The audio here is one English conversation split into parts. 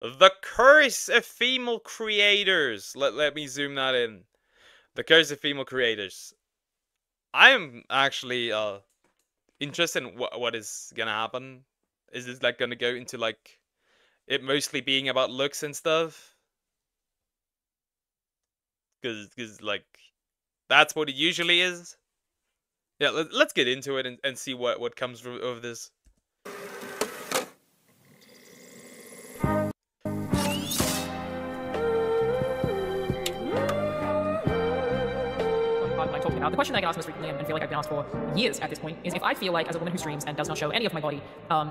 The curse of female creators. Let me zoom that in. The curse of female creators. I am actually interested in what is gonna happen. Is this like gonna go into like it mostly being about looks and stuff? Because like that's what it usually is. Yeah, let's get into it and see what comes of this. Like talking about the question that I get asked most frequently and feel like I've been asked for years at this point is if I feel like as a woman who streams and does not show any of my body,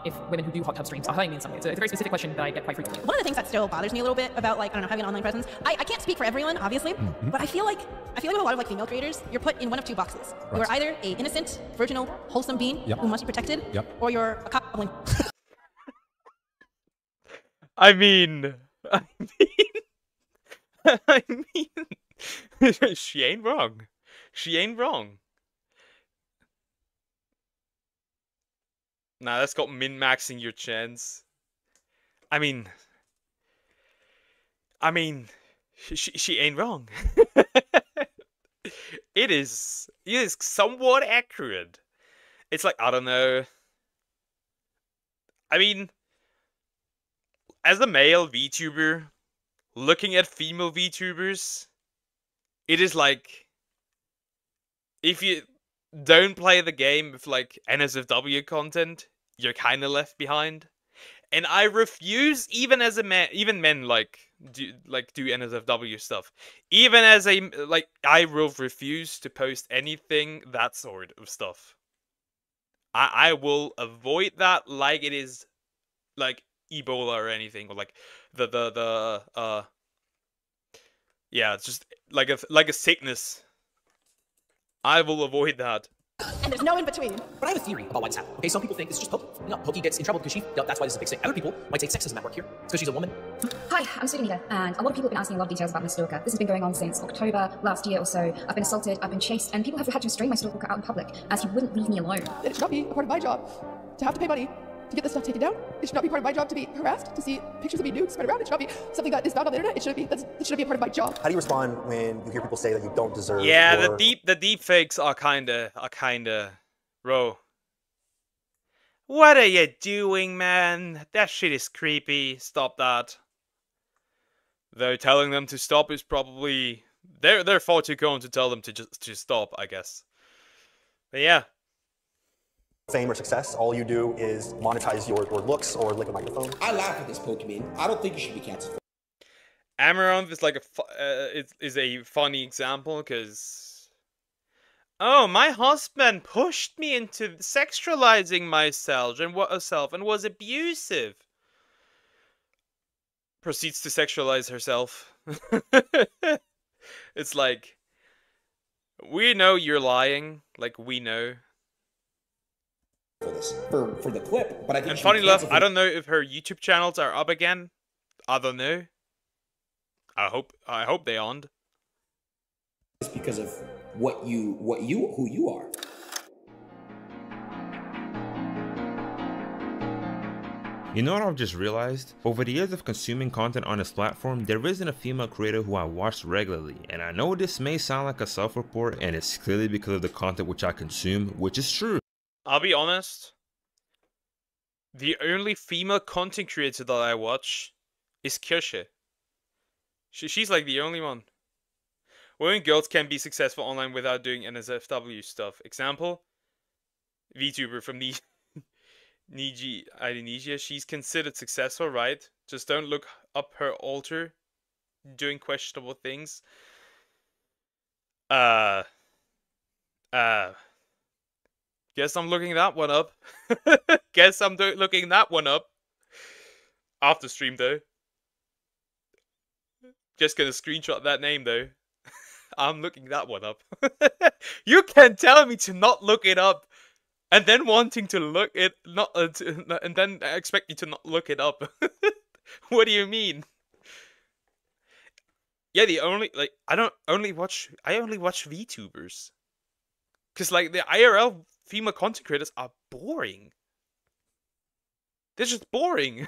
if women who do hot tub streams are hurting me in some way. It's a very specific question that I get quite frequently. One of the things that still bothers me a little bit about like, I don't know, having an online presence, I can't speak for everyone, obviously, but I feel like with a lot of like female creators, you're put in one of two boxes. Right. You're either a innocent, virginal, wholesome being who must be protected, or you're a cobbling. I mean, she ain't wrong. She ain't wrong. Nah, that's called min-maxing your chance. I mean, she ain't wrong. It is somewhat accurate. It's like, I don't know. I mean, as a male VTuber, looking at female VTubers, it is like, if you don't play the game with like NSFW content, you're kind of left behind. And I refuse, even as a man, even men do NSFW stuff. Even as a I will refuse to post anything that sort of stuff. I will avoid that like it is like Ebola or anything, or like yeah, it's just like a sickness. I will avoid that. And there's no in between. But I have a theory about why this happened. Okay, some people think this is just Pokey. You know, Pokey gets in trouble because that's why this is a big thing. Other people might say sexism at work here. It's because she's a woman. Hi, I'm student leader, and a lot of people have been asking a lot of details about my stalker. This has been going on since October last year or so. I've been assaulted, I've been chased, and people have had to restrain my stalker out in public, as he wouldn't leave me alone. It should not be a part of my job to have to pay money to get this stuff taken down. It should not be part of my job to be harassed, to see pictures of me nude spread around. It should not be something that is not on the internet. It shouldn't be a part of my job. How do you respond when you hear people say that you don't deserve? Yeah, the deep fakes are kinda bro. What are you doing, man? That shit is creepy. Stop that. Though telling them to stop is probably they're far too cold to tell them to stop, I guess. But yeah. Fame or success, all you do is monetize your looks or lick a microphone. I laugh at this, Pokemon. I don't think you should be canceled. Amaranth is like a funny example because, oh, my husband pushed me into sexualizing myself and was abusive. Proceeds to sexualize herself. It's like, we know you're lying. Like, we know. For this, for the clip, but I think. And funny enough, I don't know if her YouTube channels are up again. I don't know. I hope they aren't. It's because of who you are. You know what I've just realized? Over the years of consuming content on this platform, there isn't a female creator who I watch regularly, and I know this may sound like a self-report, and it's clearly because of the content which I consume, which is true. I'll be honest. The only female content creator that I watch is Kirsche. She's like the only one. Women girls can be successful online without doing NSFW stuff. Example, Vtuber from the Indonesia. She's considered successful, right? Just don't look up her altar doing questionable things. Guess I'm looking that one up. Guess I'm looking that one up. After stream, though. Just gonna screenshot that name, though. I'm looking that one up. You can tell me to not look it up, and then wanting to look it and then expect me to not look it up. What do you mean? Yeah, I only watch VTubers. Cause like the IRL female content creators are boring. They're just boring.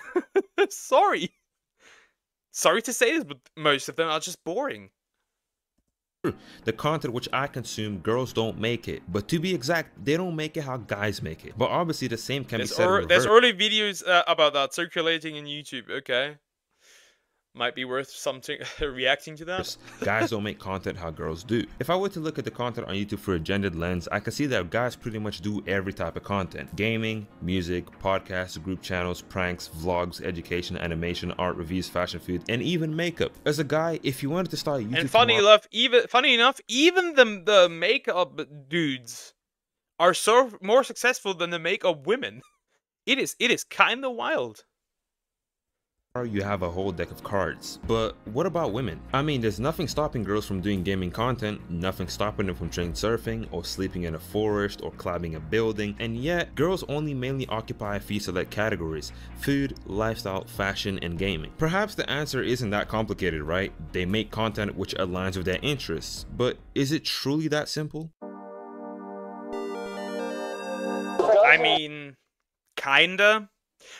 Sorry. Sorry to say this, but most of them are just boring. The content which I consume, girls don't make it. But to be exact, they don't make it how guys make it. But obviously the same can be said in reverse. There's early videos about that circulating in YouTube, okay. Might be worth something reacting to that. Guys don't make content how girls do. If I were to look at the content on YouTube through a gendered lens, I can see that guys pretty much do every type of content. Gaming, music, podcasts, group channels, pranks, vlogs, education, animation, art, reviews, fashion, food, and even makeup. As a guy, if you wanted to start YouTube, and funny enough, even the makeup dudes are so more successful than the makeup women. It is kind of wild. You have a whole deck of cards. But what about women? I mean, there's nothing stopping girls from doing gaming content, nothing stopping them from train surfing, or sleeping in a forest, or climbing a building, and yet, girls only mainly occupy a few select categories: food, lifestyle, fashion, and gaming. Perhaps the answer isn't that complicated, right? They make content which aligns with their interests, but is it truly that simple? I mean, kinda.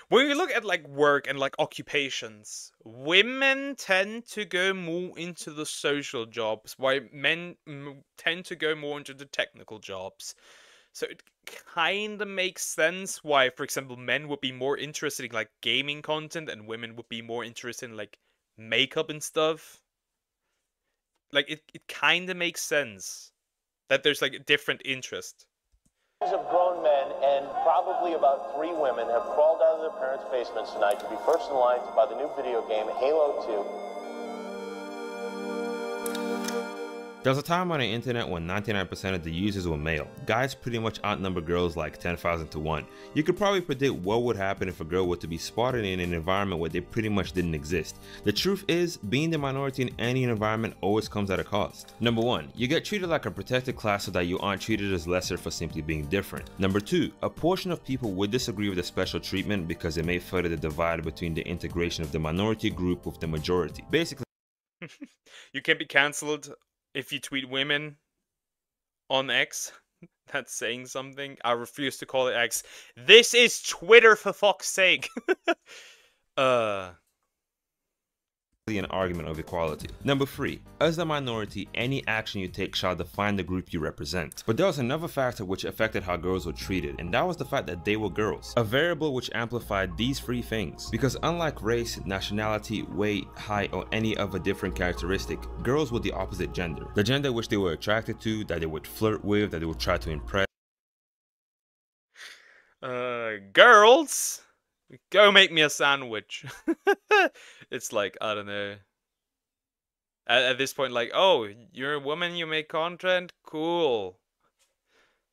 When you look at like work and like occupations, women tend to go more into the social jobs, while men tend to go more into the technical jobs. So it kind of makes sense why, for example, men would be more interested in like gaming content and women would be more interested in like makeup and stuff. Like it kind of makes sense that there's like a different interest. Of grown men and probably about 3 women have crawled out of their parents' basements tonight to be first in line to buy the new video game Halo 2. There was a time on the internet when 99% of the users were male. Guys pretty much outnumber girls like 10,000 to 1. You could probably predict what would happen if a girl were to be spotted in an environment where they pretty much didn't exist. The truth is, being the minority in any environment always comes at a cost. Number 1, you get treated like a protected class so that you aren't treated as lesser for simply being different. Number 2, a portion of people would disagree with the special treatment because it may further the divide between the integration of the minority group with the majority. Basically, you can be cancelled if you tweet women on X. That's saying something. I refuse to call it X. This is Twitter, for fuck's sake. an argument of equality. Number 3, as a minority, any action you take shall define the group you represent. But there was another factor which affected how girls were treated, and that was the fact that they were girls. A variable which amplified these 3 things. Because unlike race, nationality, weight, height, or any other different characteristic, girls were the opposite gender. The gender which they were attracted to, that they would flirt with, that they would try to impress. Girls, go make me a sandwich. It's like, I don't know. At this point, like, oh, you're a woman, you make content? Cool.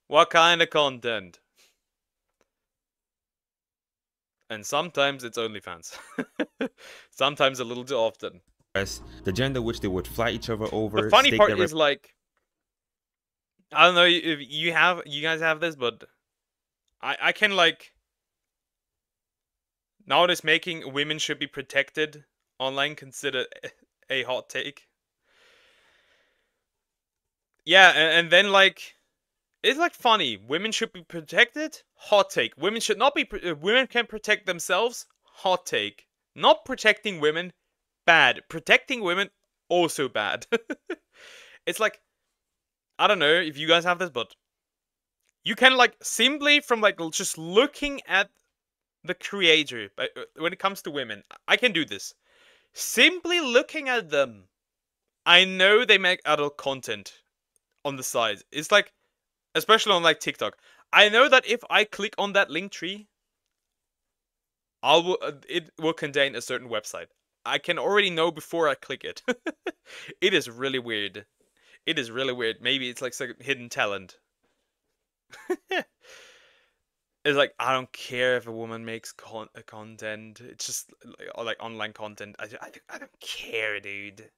What kind of content? And sometimes it's OnlyFans. Sometimes a little too often. The gender which they would fight each other over. The funny part is, like, I don't know if you guys have this, but I can, like, nowadays making women should be protected online consider a hot take. Yeah, and then, like, it's like funny. Women should be protected. Hot take. Women should not be. Women can protect themselves. Hot take. Not protecting women. Bad. Protecting women. Also bad. It's like, I don't know if you guys have this, but you can, like, simply from, like, just looking at the creator, when it comes to women, I can do this. Simply looking at them, I know they make adult content on the side. It's like, especially on like TikTok, I know that if I click on that link tree, it will contain a certain website. I can already know before I click it. It is really weird. It is really weird. Maybe it's like some hidden talent. It's like, I don't care if a woman makes content. It's just like online content. I don't care, dude.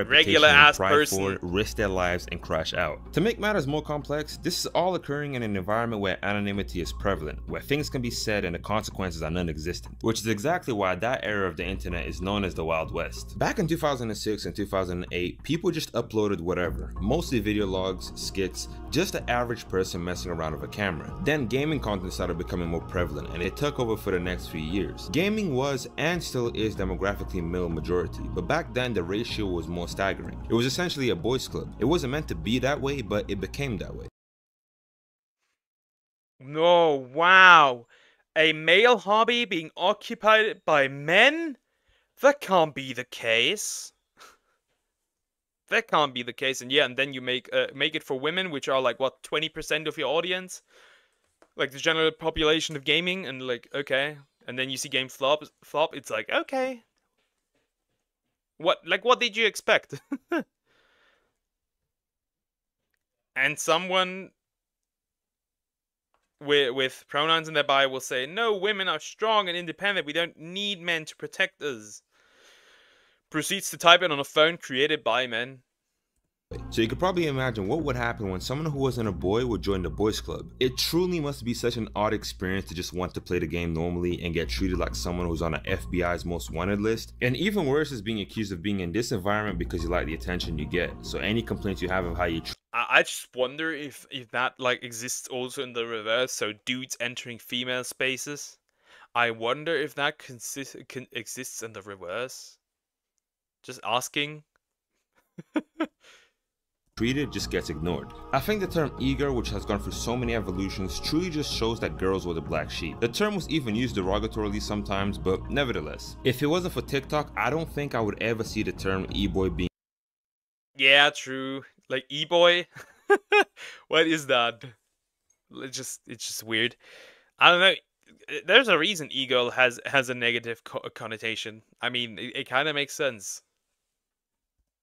regular reputation and ass pride person. for it, risk their lives and crash out. To make matters more complex, this is all occurring in an environment where anonymity is prevalent, where things can be said and the consequences are non-existent, which is exactly why that era of the internet is known as the Wild West. Back in 2006 and 2008, people just uploaded whatever, mostly video logs, skits, just the average person messing around with a camera. Then gaming content started becoming more prevalent and it took over for the next few years. Gaming was and still is demographically male majority, but back then the ratio was more staggering. It was essentially a boys club. It wasn't meant to be that way, but it became that way. No, wow. A male hobby being occupied by men? That can't be the case. That can't be the case. And yeah, and then you make it for women, which are like, what, 20% of your audience? Like the general population of gaming, and like, okay. And then you see games flop, it's like, okay. What did you expect? And someone with pronouns in their bio will say, no, women are strong and independent. We don't need men to protect us. Proceeds to type it on a phone created by men. So you could probably imagine what would happen when someone who wasn't a boy would join the boys club. It truly must be such an odd experience to just want to play the game normally and get treated like someone who's on the FBI's most wanted list. And even worse is being accused of being in this environment because you like the attention you get. So any complaints you have of how you I just wonder if that like exists also in the reverse. So dudes entering female spaces. I wonder if that exists in the reverse. Just asking. treated just gets ignored. I think the term e-girl, which has gone through so many evolutions, truly just shows that girls were the black sheep. The term was even used derogatorily sometimes, but nevertheless. If it wasn't for TikTok, I don't think I would ever see the term e-boy being... Yeah, true. Like e-boy? What is that? It's just weird. I don't know. There's a reason e-girl has a negative connotation. I mean, it kind of makes sense.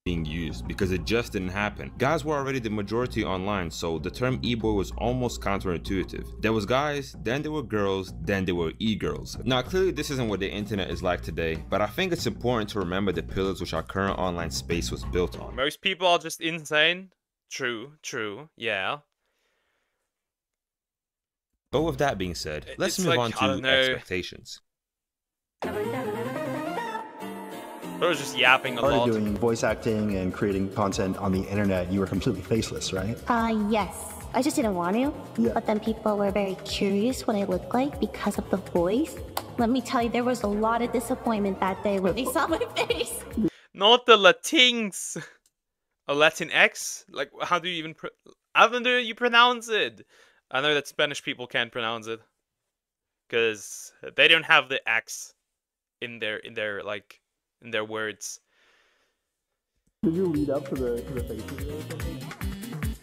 Being used because it just didn't happen. Guys were already the majority online, so the term e-boy was almost counterintuitive. There was guys, then there were girls, then there were e-girls. Now clearly this isn't what the internet is like today, but I think it's important to remember the pillars which our current online space was built on. Most people are just insane. True, yeah. But with that being said, let's move on to expectations. I was just yapping a lot. Started doing voice acting and creating content on the internet, you were completely faceless, right? Yes. I just didn't want to, but then people were very curious what I looked like because of the voice. Let me tell you, there was a lot of disappointment that day when they saw my face. Not the Latinx. A Latinx? Like, how do you even how do you pronounce it? I know that Spanish people can't pronounce it. Because they don't have the X in their words. Did you lead up to the faces or something?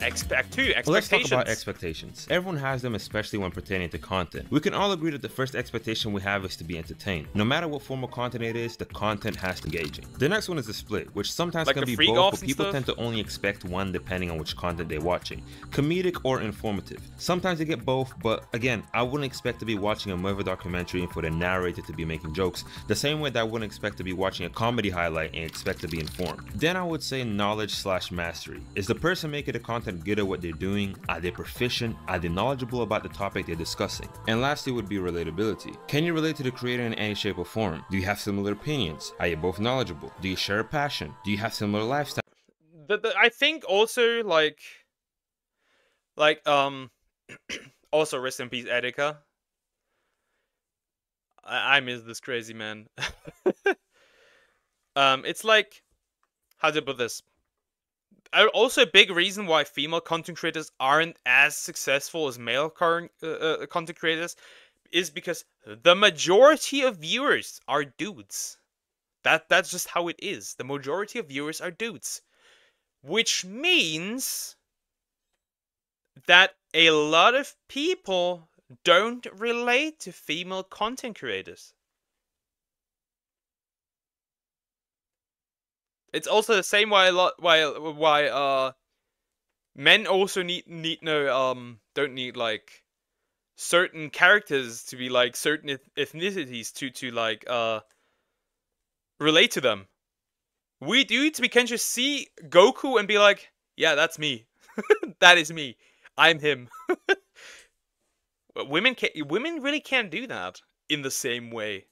Expectations. Let's talk about expectations. Everyone has them, especially when pertaining to content. We can all agree that the first expectation we have is to be entertained. No matter what form of content it is, the content has to be engaging. The next one is the split, which sometimes like can be both, but people tend to only expect one depending on which content they're watching. Comedic or informative. Sometimes you get both, but again, I wouldn't expect to be watching a murder documentary and for the narrator to be making jokes, the same way that I wouldn't expect to be watching a comedy highlight and expect to be informed. Then I would say knowledge/mastery. Is the person making the content good at what they're doing? Are they proficient? Are they knowledgeable about the topic they're discussing? And lastly would be relatability. Can you relate to the creator in any shape or form? Do you have similar opinions? Are you both knowledgeable? Do you share a passion? Do you have similar lifestyle? I think also also rest in peace Etika. I miss this crazy man. It's like, how to put this? Also, a big reason why female content creators aren't as successful as male content creators is because the majority of viewers are dudes. That's just how it is. The majority of viewers are dudes. Which means that a lot of people don't relate to female content creators. It's also the same why men also don't need like certain characters to be like certain ethnicities to like relate to them. We dudes, we can just see Goku and be like, yeah, that's me. That is me. I'm him. Women really can't do that in the same way.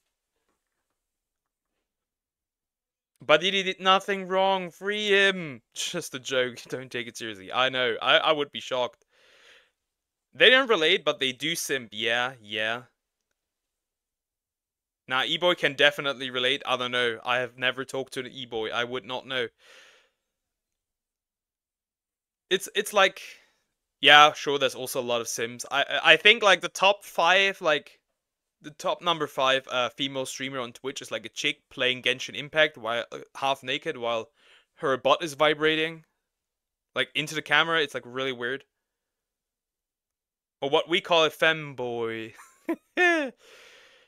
But he did nothing wrong. Free him. Just a joke. Don't take it seriously. I know. I would be shocked. They don't relate, but they do simp. Yeah, yeah. Now, E-boy can definitely relate. I don't know. I have never talked to an E-boy. I would not know. It's like, yeah, sure. There's also a lot of sims. I think like the top 5, like the top number 5 female streamer on Twitch is like a chick playing Genshin Impact while half naked while her butt is vibrating, like into the camera. It's like really weird. Or what we call a femboy.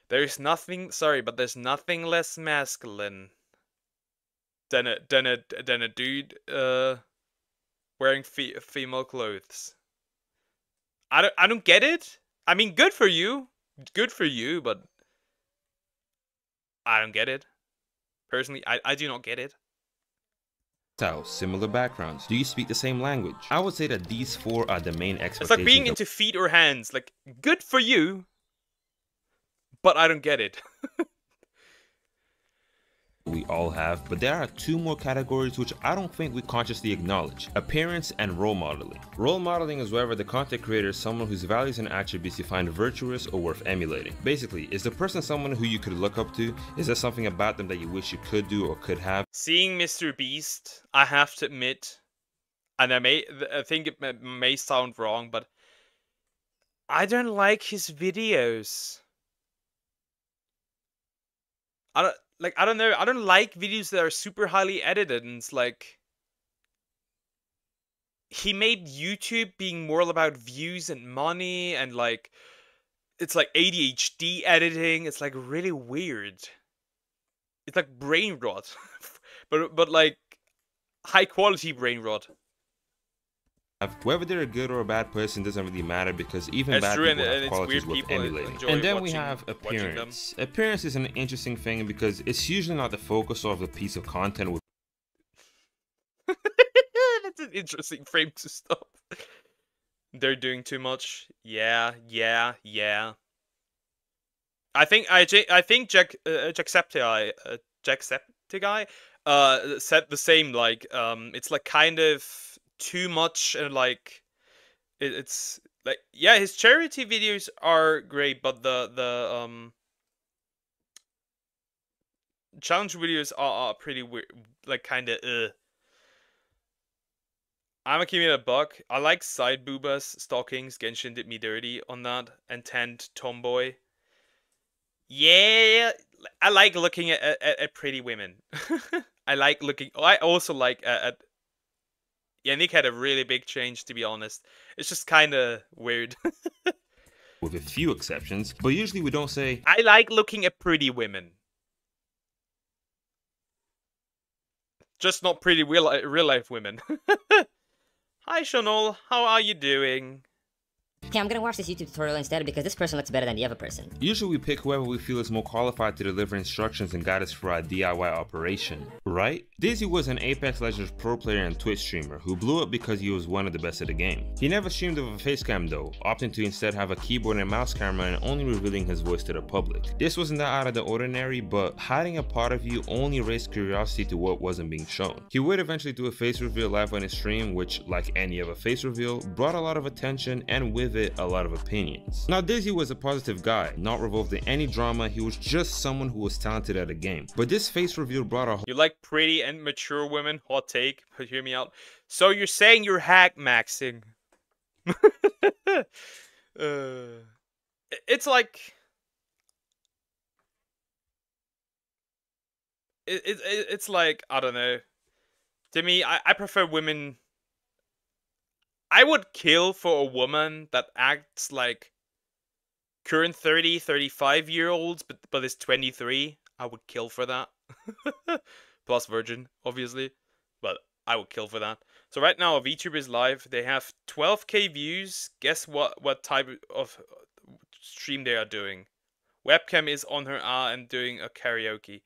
There's nothing, sorry, but there's nothing less masculine than a dude wearing female clothes. I don't get it. I mean, good for you, but I don't get it. Personally, I do not get it. Similar backgrounds. Do you speak the same language? I would say that these 4 are the main expectations. It's like being into feet or hands. Like, good for you, but I don't get it. We all have, but there are 2 more categories which I don't think we consciously acknowledge: appearance and role modeling. Role modeling is wherever the content creator is someone whose values and attributes you find virtuous or worth emulating. Basically, is the person someone who you could look up to? Is there something about them that you wish you could do or could have? Seeing Mr. Beast, I have to admit, and I think it may sound wrong, but I don't like his videos. I don't know. I don't like videos that are super highly edited, and it's like he made YouTube being more about views and money, and like it's like ADHD editing. It's like really weird. It's like brain rot, but like high quality brain rot. Whether they're a good or a bad person doesn't really matter, because even bad people have qualities worth emulating. And then we have appearance. Appearance is an interesting thing because it's usually not the focus of the piece of content. That's an interesting frame to stop. They're doing too much. Yeah. I think Jacksepticeye said the same. Like it's like kind of too much, and like it's like, yeah, his charity videos are great, but the challenge videos are pretty weird, like kind of I'm giving it a buck. I like side boobas, stalkings. Genshin did me dirty on that, and tanned tomboy. Yeah, I like looking at pretty women. I like looking. I also like at. Yeah, Nick had a really big change, to be honest. It's just kind of weird. With a few exceptions, but usually we don't say, I like looking at pretty women. Just not pretty real life women. Hi, Chanel. How are you doing? Hey, I'm gonna watch this YouTube tutorial instead because this person looks better than the other person. Usually we pick whoever we feel is more qualified to deliver instructions and guide us for our DIY operation, right? Daisy was an Apex Legends pro player and Twitch streamer who blew up because he was one of the best at the game. He never streamed with a face cam though, opting to instead have a keyboard and mouse camera and only revealing his voice to the public. This wasn't that out of the ordinary, but hiding a part of you only raised curiosity to what wasn't being shown. He would eventually do a face reveal live on his stream, which, like any other face reveal, brought a lot of attention and with it a lot of opinions. Now Daisy was a positive guy, not revolved in any drama. He was just someone who was talented at a game. But this face reveal brought a You like pretty and mature women? Hot take, but hear me out. So you're saying you're hack maxing? It's like it's like, I don't know. To me, I prefer women. I would kill for a woman that acts like current 30, 35-year-olds, but is 23. I would kill for that. Plus virgin, obviously. But I would kill for that. So right now, Vtuber is live. They have 12k views. Guess what type of stream they are doing. Webcam is on her and doing a karaoke.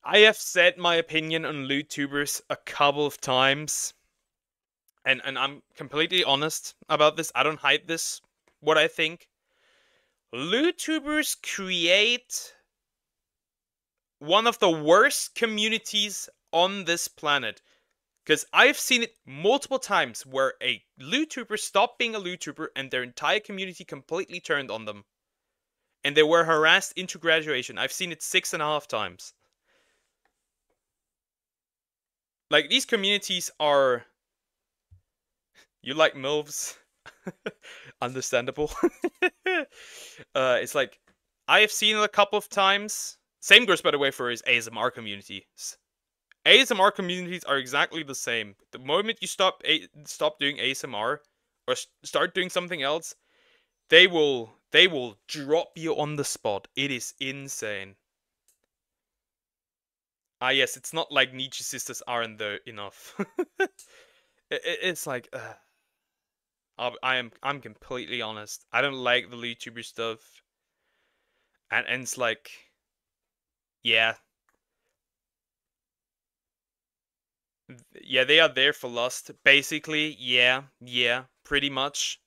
I have said my opinion on Vtubers a couple of times. And I'm completely honest about this. I don't hide this, what I think. Vtubers create one of the worst communities on this planet. Because I've seen it multiple times where a Vtuber stopped being a Vtuber and their entire community completely turned on them. And they were harassed into graduation. I've seen it 6.5 times. Like, these communities are... You like MILFs? Understandable. It's like, I have seen it a couple of times. Same goes, by the way, for his ASMR communities. ASMR communities are exactly the same. The moment you stop doing ASMR or start doing something else, they will drop you on the spot. It is insane. Ah, yes, it's not like Nietzsche sisters aren't there enough. It's like, I'm completely honest. I don't like the Vtuber stuff, and it's like, yeah. Yeah, they are there for lust, basically. Yeah, pretty much.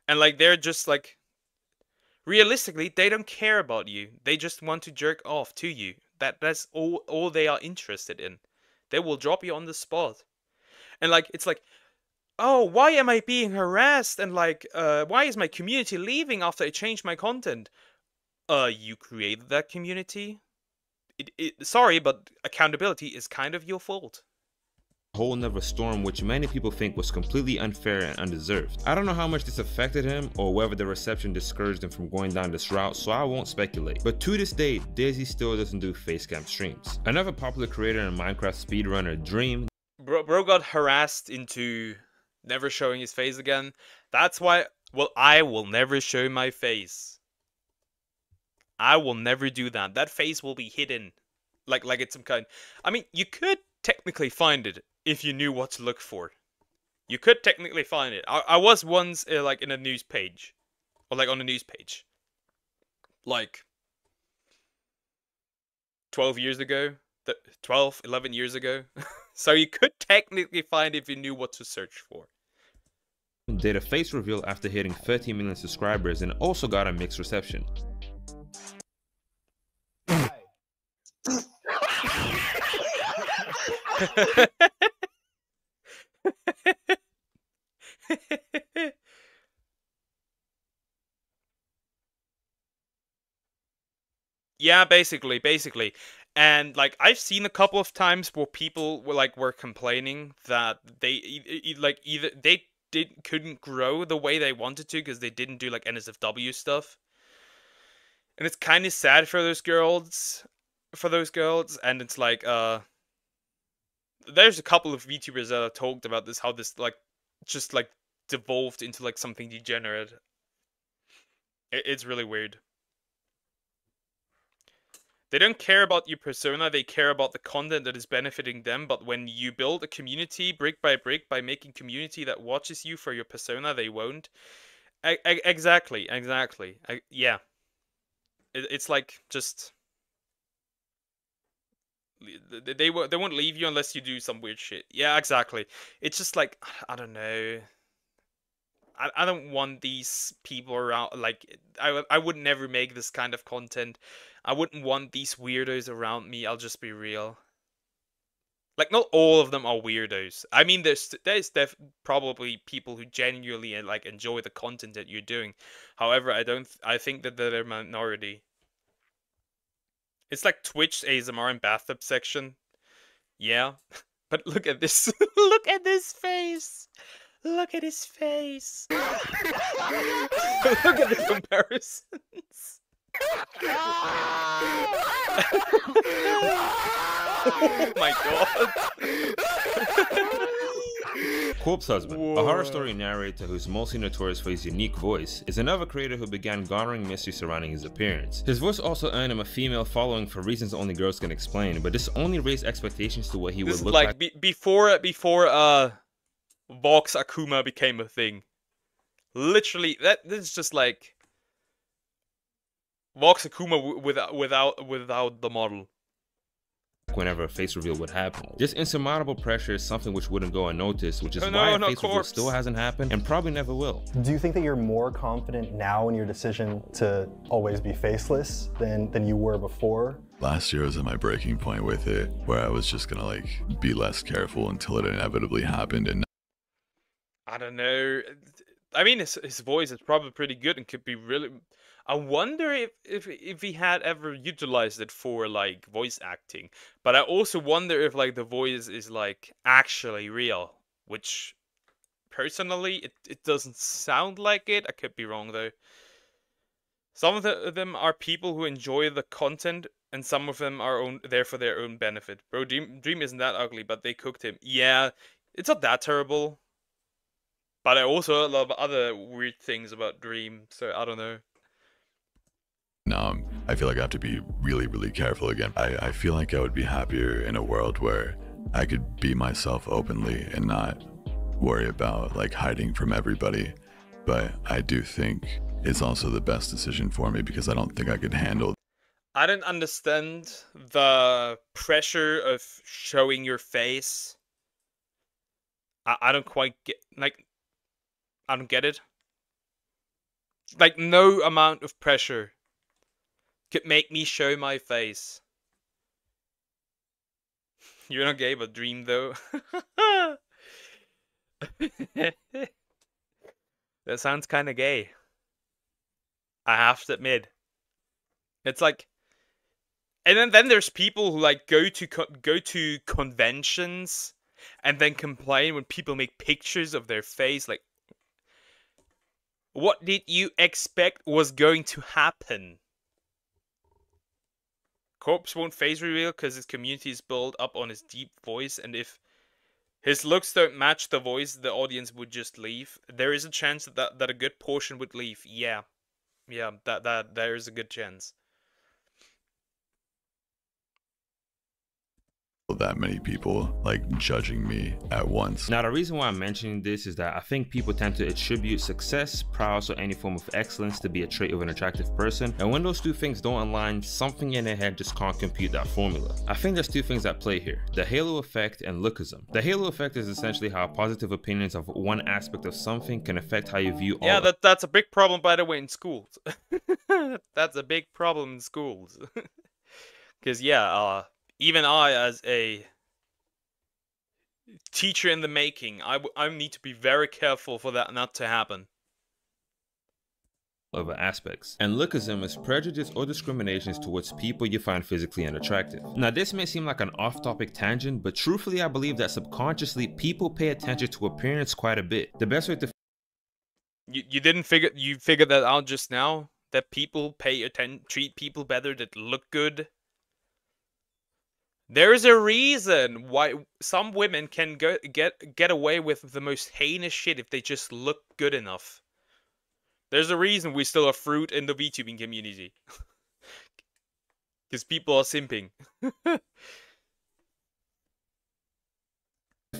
And like, they're just like, realistically, they don't care about you. They just want to jerk off to you. That's all they are interested in. They will drop you on the spot. And like, it's like, oh, why am I being harassed? And like, why is my community leaving after I changed my content? You created that community? Sorry, but accountability is kind of your fault. Whole nother storm which many people think was completely unfair and undeserved. I don't know how much this affected him or whether the reception discouraged him from going down this route, so I won't speculate. But to this day, Daisy still doesn't do facecam streams. Another popular creator and Minecraft speedrunner, Dream. Bro got harassed into never showing his face again. That's why, well, I will never show my face. I will never do that. That face will be hidden. Like it's some kind... I mean, you could technically find it if you knew what to look for. You could technically find it. I was once like in a news page. Or like on a news page. Like 12 years ago. 12, 11 years ago. So you could technically find it if you knew what to search for. Did a face reveal after hitting 13 million subscribers and also got a mixed reception. Yeah, basically. And like, I've seen a couple of times where people were complaining that they either they couldn't grow the way they wanted to because they didn't do like NSFW stuff. And it's kind of sad for those girls, and it's like there's a couple of VTubers that have talked about this, how this like just like devolved into like something degenerate. It's really weird. They don't care about your persona, they care about the content that is benefiting them, but when you build a community brick by brick by making community that watches you for your persona, they won't. Exactly. Yeah. It's like, just... They won't leave you unless you do some weird shit. Yeah, exactly. It's just like, I don't know... I don't want these people around, like, I would never make this kind of content. I wouldn't want these weirdos around me, I'll just be real. Like, not all of them are weirdos. I mean, there's probably people who genuinely, like, enjoy the content that you're doing. However, I think that they're a minority. It's like Twitch ASMR and bathtub section. Yeah. But look at this. Look at this face! Look at his face. Look at the comparisons. Oh my god. Corpse Husband, a horror story narrator who's mostly notorious for his unique voice, is another creator who began garnering mystery surrounding his appearance. His voice also earned him a female following for reasons only girls can explain, but this only raised expectations to what he would look like. Before Vox Akuma became a thing. Literally, this is just like Vox Akuma without the model. whenever a face reveal would happen. This insurmountable pressure is something which wouldn't go unnoticed, which is why a face reveal still hasn't happened and probably never will. Do you think that you're more confident now in your decision to always be faceless than you were before? Last year was at my breaking point with it, where I was just gonna like be less careful until it inevitably happened. And I don't know. I mean, his voice is probably pretty good and could be really. I wonder if he had ever utilized it for like voice acting. But I also wonder if like the voice is like actually real, which personally it doesn't sound like it. I could be wrong though. Some of them are people who enjoy the content, and some of them are there for their own benefit. Bro, Dream isn't that ugly, but they cooked him. Yeah, it's not that terrible. But I also love other weird things about Dream, so I don't know. now I feel like I have to be really, really careful again. I feel like I would be happier in a world where I could be myself openly and not worry about like hiding from everybody. But I do think it's also the best decision for me because I don't think I could handle. I don't understand the pressure of showing your face. I don't quite get, like, I don't get it. Like, no amount of pressure could make me show my face. You're not gay, but Dream, though. That sounds kind of gay. I have to admit. It's like... And then there's people who, like, go to conventions and then complain when people make pictures of their face. Like, what did you expect was going to happen? Corpse won't face reveal because his community is built up on his deep voice, and if his looks don't match the voice, the audience would just leave. There is a chance that a good portion would leave. Yeah, that there is a good chance. That many people like judging me at once. Now the reason why I'm mentioning this is that I think people tend to attribute success, prowess, or any form of excellence to be a trait of an attractive person, and when those two things don't align, something in their head just can't compute that formula. I think there's two things at play here: the halo effect and lookism. The halo effect is essentially how positive opinions of one aspect of something can affect how you view all. Yeah, that's a big problem, by the way, in schools. That's a big problem in schools. Because even I, as a teacher in the making, I need to be very careful for that not to happen. Other aspects. And lookism is prejudice or discriminations towards people you find physically unattractive. Now this may seem like an off-topic tangent, but truthfully I believe that subconsciously people pay attention to appearance quite a bit. The best way to... You figured that out just now? That people treat people better that look good? There's a reason why some women can get away with the most heinous shit if they just look good enough. There's a reason we still have fruit in the VTubing community. Because people are simping.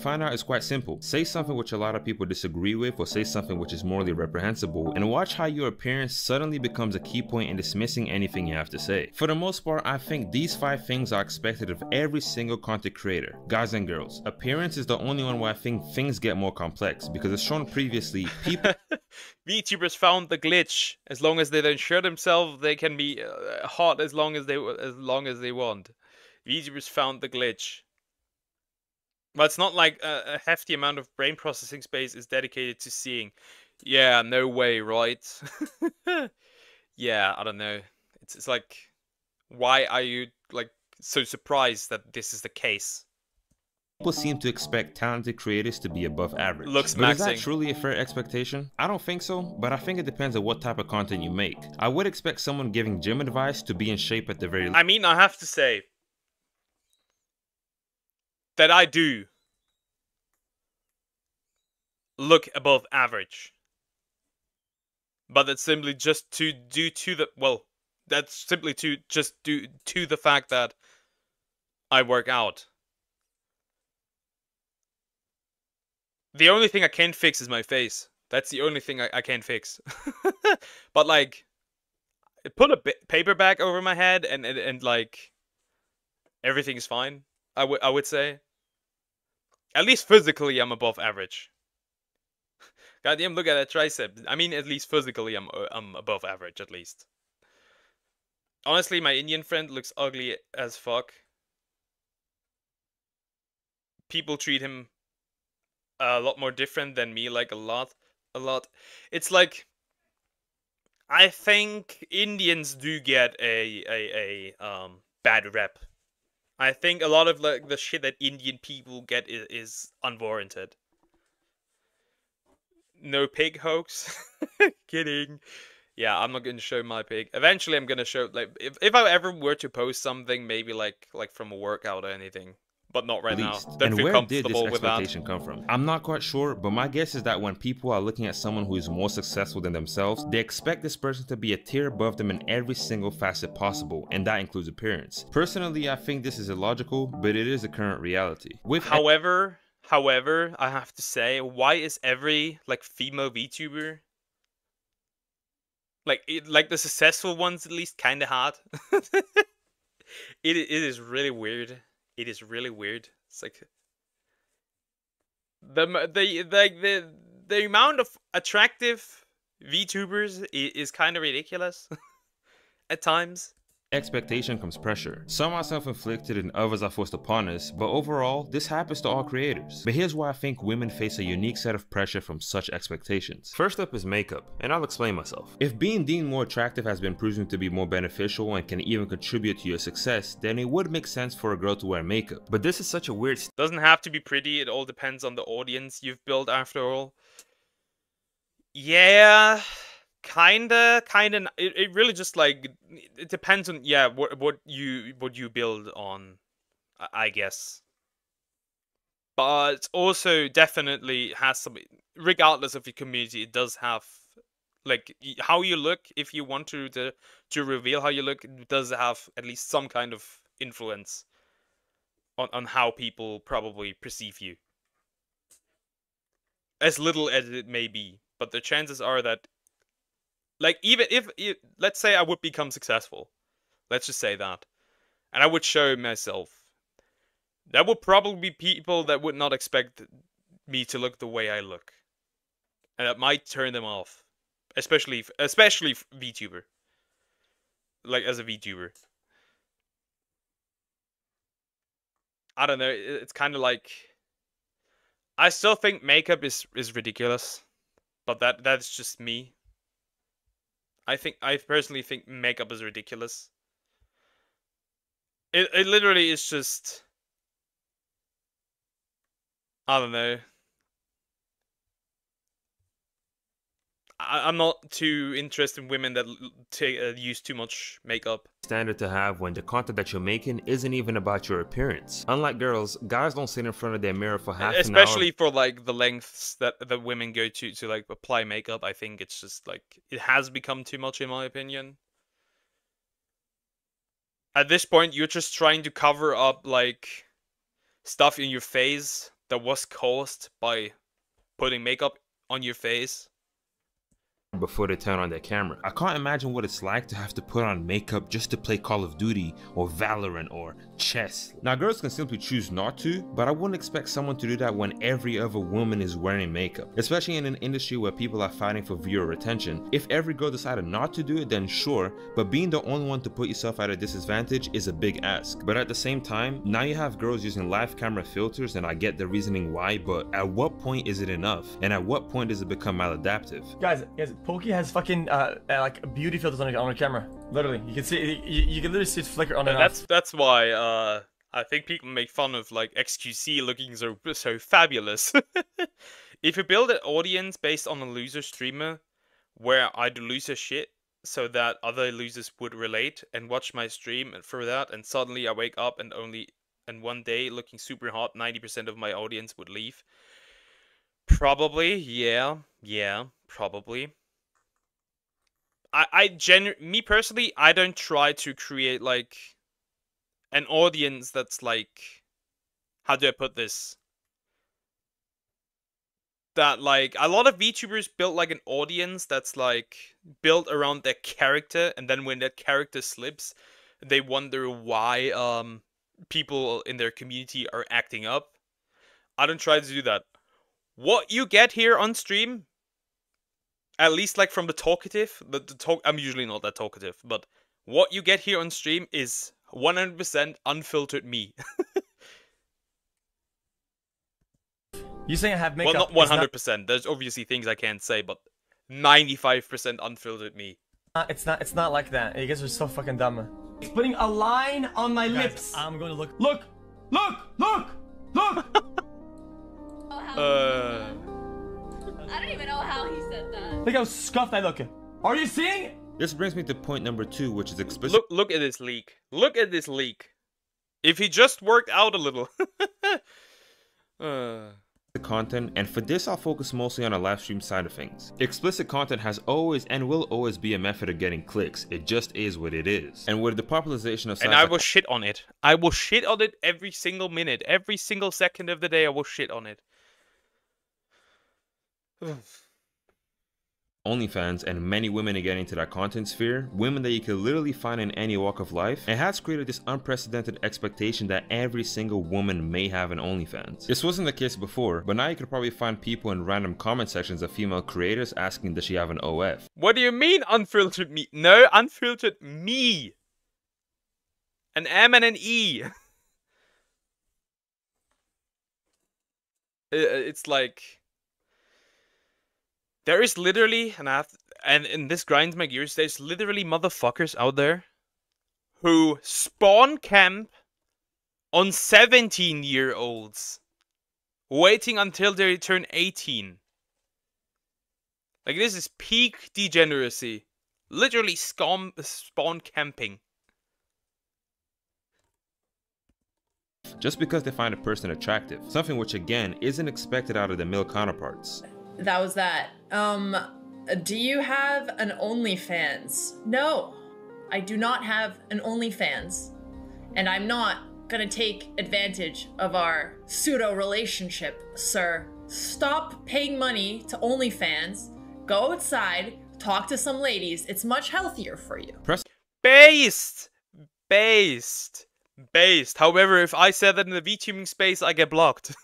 Find out is quite simple. Say something which a lot of people disagree with, or say something which is morally reprehensible, and watch how your appearance suddenly becomes a key point in dismissing anything you have to say. For the most part, I think these 5 things are expected of every single content creator, guys and girls. Appearance is the only one where I think things get more complex, because as shown previously, people... VTubers found the glitch. As long as they don't show themselves, they can be hot as long as they want. VTubers found the glitch. But it's not like a hefty amount of brain processing space is dedicated to seeing. Yeah, no way, right? Yeah, I don't know. It's like, why are you like so surprised that this is the case? People seem to expect talented creators to be above average. Looks but is that maxing. truly a fair expectation? I don't think so, but I think it depends on what type of content you make. I would expect someone giving gym advice to be in shape at the very least. I mean, I have to say that I do look above average. But that's simply just to due to the, well, that's simply to just due to the fact that I work out. The only thing I can fix is my face. That's the only thing I can fix. But like, put a paper bag over my head and like everything's fine. I would say. At least physically, I'm above average. Goddamn, look at that tricep. I mean, at least physically, I'm above average, at least. Honestly, my Indian friend looks ugly as fuck. People treat him a lot more different than me, like a lot. It's like, I think Indians do get a bad rep. I think a lot of like the shit that Indian people get is unwarranted. No pig hoax. Kidding. Yeah, I'm not gonna show my pig. Eventually, I'm gonna show, like, if I ever were to post something, maybe like from a workout or anything, but not right now. Don't And feel where did this comfortable with that. expectation come from? I'm not quite sure, but my guess is that when people are looking at someone who is more successful than themselves, they expect this person to be a tier above them in every single facet possible, and that includes appearance. Personally, I think this is illogical, but it is a current reality. However, I have to say, why is every like female VTuber, like the successful ones at least, kind of hot? It is really weird. It is really weird. It's like the amount of attractive VTubers is kind of ridiculous at times. Expectation comes pressure. Some are self-inflicted and others are forced upon us, but overall, this happens to all creators. But here's why I think women face a unique set of pressure from such expectations. First up is makeup, and I'll explain myself. If being deemed more attractive has been proven to be more beneficial and can even contribute to your success, then it would make sense for a girl to wear makeup. But this is such a weird Doesn't have to be pretty, it all depends on the audience you've built after all. Yeah, kinda. It really just like, it depends on, yeah, what you build on, I guess. But also definitely has some, regardless of your community, it does have, like, how you look. If you want to reveal how you look, it does have at least some kind of influence on how people probably perceive you. As little as it may be, but the chances are that, like, even if let's say I would become successful, let's just say that, and I would show myself, there would probably be people that would not expect me to look the way I look, and that might turn them off, especially VTuber, like as a VTuber. I don't know. It's kind of like, I still think makeup is ridiculous, but that's just me. I personally think makeup is ridiculous. It literally is just, I don't know. I'm not too interested in women that use too much makeup. Standard to have when the content that you're making isn't even about your appearance. Unlike girls, guys don't sit in front of their mirror for half an hour. Especially for like the lengths that women go to like apply makeup. I think it's just like, it has become too much in my opinion. At this point, you're just trying to cover up like stuff in your face that was caused by putting makeup on your face before they turn on their camera. I can't imagine what it's like to have to put on makeup just to play Call of Duty or Valorant or chess. Now girls can simply choose not to, but I wouldn't expect someone to do that when every other woman is wearing makeup, especially in an industry where people are fighting for viewer attention. If every girl decided not to do it, then sure, but being the only one to put yourself at a disadvantage is a big ask. But at the same time, now you have girls using live camera filters, and I get the reasoning why, but at what point is it enough? And at what point does it become maladaptive? Guys, Pokey has fucking like beauty filters on her camera. Literally, you can see, you can literally see it flicker on and off. That's why I think people make fun of like XQC looking so fabulous. If you build an audience based on a loser streamer, where I do loser shit, so that other losers would relate and watch my stream and for that, and suddenly I wake up and one day looking super hot, 90% of my audience would leave. Probably, yeah, probably. Me personally, I don't try to create like an audience that's like, how do I put this? That like a lot of VTubers built like an audience that's like built around their character, and then when that character slips, they wonder why people in their community are acting up. I don't try to do that. What you get here on stream, at least like from the talkative, I'm usually not that talkative, but what you get here on stream is 100% unfiltered me. You saying I have makeup? Well, not 100%. There's obviously things I can't say, but 95% unfiltered me. It's not like that. You guys are so fucking dumb. Putting a line on my lips. I'm going to look. Look! I don't even know how he said that. Look how scuffed I look. Are you seeing? This brings me to point number 2, which is explicit. Look at this leak. Look at this leak. If he just worked out a little. Content, and for this I'll focus mostly on the live stream side of things. Explicit content has always and will always be a method of getting clicks. It just is what it is. And with the popularization of sites, and I will shit on it. I will shit on it every single minute, every single second of the day. I will shit on it. OnlyFans and many women are getting into that content sphere, women that you can literally find in any walk of life, it has created this unprecedented expectation that every single woman may have an OnlyFans. This wasn't the case before, but now you could probably find people in random comment sections of female creators asking does she have an OF. What do you mean unfiltered me? No, unfiltered me. An M and an E. It's like... There is literally, and this grinds my gears, there's literally motherfuckers out there who spawn camp on 17-year-olds, waiting until they turn 18. Like, this is peak degeneracy. Literally spawn camping. Just because they find a person attractive, something which again isn't expected out of the male counterparts. That was that. Do you have an OnlyFans? No, I do not have an OnlyFans. And I'm not gonna take advantage of our pseudo-relationship, sir. Stop paying money to OnlyFans, go outside, talk to some ladies. It's much healthier for you. Based! However, if I said that in the VTubing space, I get blocked.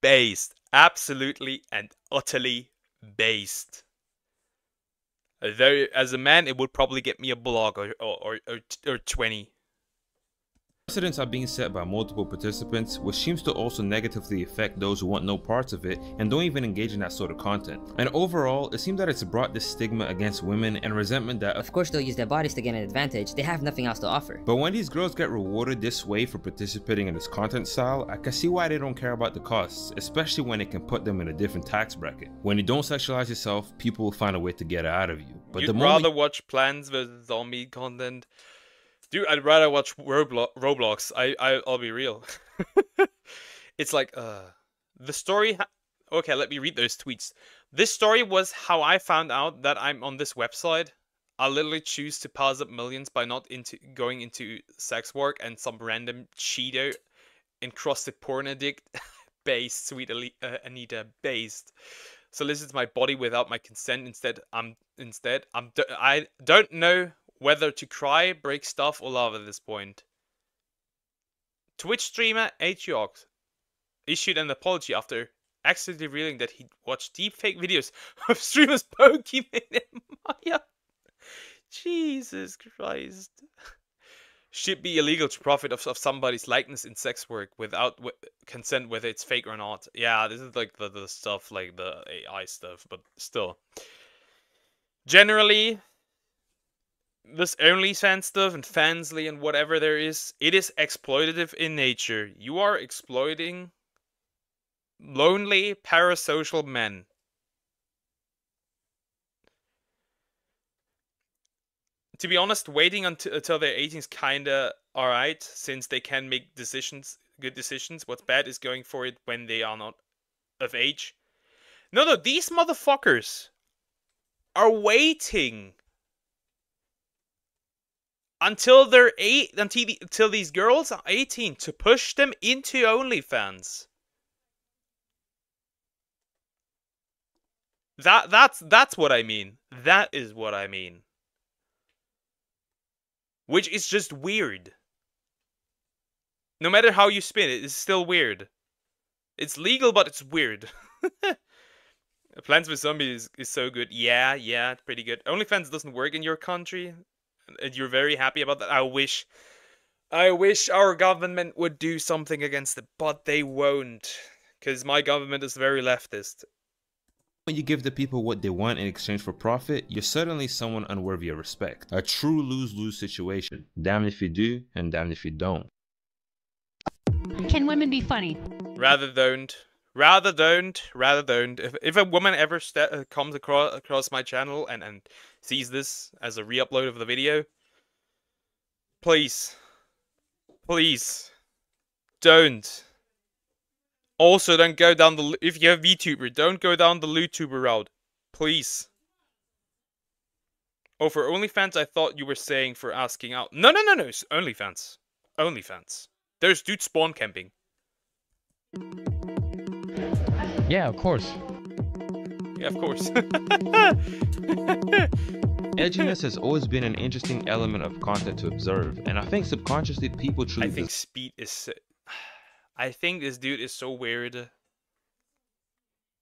Based. Absolutely and utterly based. Though, as a man, it would probably get me a blog or 20. Precedents are being set by multiple participants, which seems to also negatively affect those who want no parts of it and don't even engage in that sort of content. And overall, it seems that it's brought this stigma against women and resentment that of course they'll use their bodies to gain an advantage. They have nothing else to offer. But when these girls get rewarded this way for participating in this content style, I can see why they don't care about the costs, especially when it can put them in a different tax bracket. When you don't sexualize yourself, people will find a way to get it out of you. But You'd rather watch Plants vs. Zombie content. Dude, I'd rather watch Roblox. I'll be real. It's like, the story... Okay, let me read those tweets. This story was how I found out that I'm on this website. I literally choose to pass up millions by not going into sex work and some random Cheeto encrusted porn addict. Based, sweet Anita, based. Solicits my body without my consent. I don't know whether to cry, break stuff, or laugh at this point. Twitch streamer Atriox issued an apology after accidentally revealing that he watched deepfake videos of streamers Pokemon and Maya. Jesus Christ. Should be illegal to profit of somebody's likeness in sex work without consent, whether it's fake or not. Yeah, this is like the stuff, like the AI stuff, but still. Generally, this OnlyFans stuff and Fansly and whatever there is, it is exploitative in nature. You are exploiting lonely, parasocial men. To be honest, waiting until they're 18 is kinda alright, since they can make good decisions. What's bad is going for it when they are not of age. No, these motherfuckers are waiting until they're until these girls are 18 to push them into OnlyFans. That's what I mean. That is what I mean. Which is just weird. No matter how you spin it, it's still weird. It's legal, but it's weird. Plants vs Zombies is so good. Yeah, it's pretty good. OnlyFans doesn't work in your country, and you're very happy about that. I wish our government would do something against it, but they won't, because my government is very leftist. When you give the people what they want in exchange for profit, you're suddenly someone unworthy of respect. A true lose-lose situation. Damned if you do, and damned if you don't. Can women be funny? Rather don't. If a woman ever comes across my channel and sees this as a re-upload of the video, please, don't. Also, don't go down the... If you have Vtuber, don't go down the Loottuber route. Please. Oh, for OnlyFans, I thought you were saying for asking out. No. It's OnlyFans. OnlyFans. There's dudes spawn camping. Yeah, of course. Yeah, of course. Edginess has always been an interesting element of content to observe, and I think subconsciously people truly... I think Speed is... I think this dude is so weird.